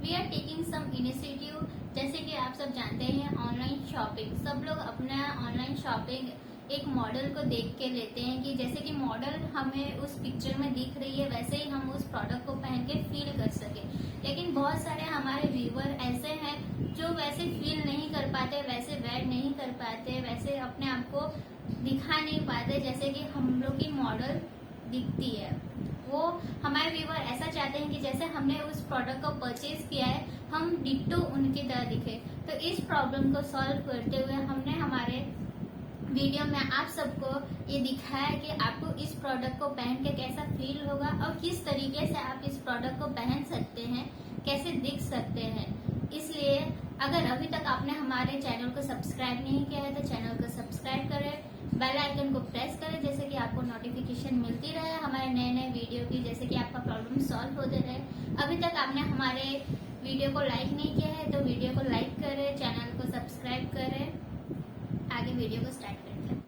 We are taking some initiative. जैसे कि आप सब जानते हैं ऑनलाइन शॉपिंग, सब लोग अपना ऑनलाइन शॉपिंग एक मॉडल को देख के लेते हैं कि जैसे कि मॉडल हमें उस पिक्चर में दिख रही है वैसे ही हम उस प्रोडक्ट को पहन के फील कर सके। लेकिन बहुत सारे हमारे व्यूअर ऐसे हैं जो वैसे फील नहीं कर पाते, वैसे वेयर नहीं कर पाते, वैसे अपने आप को दिखा नहीं पाते जैसे कि हम लोग की मॉडल दिखती है। वो हमारे व्यूअर ऐसा चाहते हैं कि जैसे हमने उस प्रोडक्ट को परचेज किया है हम डिट्टो उनकी तरह दिखे। तो इस प्रॉब्लम को सॉल्व करते हुए हमने हमारे वीडियो में आप सबको ये दिखाया कि आपको इस प्रोडक्ट को पहन के कैसा फील होगा और किस तरीके से आप इस प्रोडक्ट को पहन सकते हैं, कैसे दिख सकते हैं। इसलिए अगर अभी तक आपने हमारे चैनल को सब्सक्राइब नहीं किया है तो चैनल को सब्सक्राइब करें, बेल आइकन को प्रेस करें जैसे कि आपको नोटिफिकेशन मिलती रहे हमारे नए नए वीडियो की, जैसे कि आपका प्रॉब्लम सॉल्व होते रहे। अभी तक आपने हमारे वीडियो को लाइक नहीं किया है तो वीडियो को लाइक करें, चैनल को सब्सक्राइब करें। आगे वीडियो को स्टार्ट करते हैं।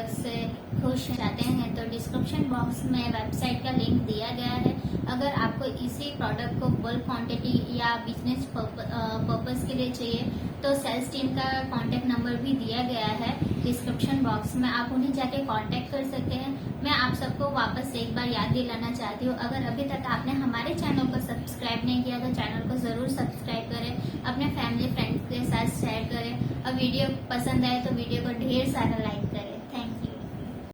प्रोडक्ट से खुश चाहते हैं तो डिस्क्रिप्शन बॉक्स में वेबसाइट का लिंक दिया गया है। अगर आपको इसी प्रोडक्ट को बल्क क्वांटिटी या बिजनेस पर्पस के लिए चाहिए तो सेल्स टीम का कांटेक्ट नंबर भी दिया गया है डिस्क्रिप्शन बॉक्स में, आप उन्हें जाके कांटेक्ट कर सकते हैं। मैं आप सबको वापस एक बार याद दिलाना चाहती हूँ, अगर अभी तक आपने हमारे चैनल को सब्सक्राइब नहीं किया तो चैनल को जरूर सब्सक्राइब करें, अपने फैमिली फ्रेंड्स के साथ शेयर करें और वीडियो पसंद आए तो वीडियो को ढेर सारा लाइक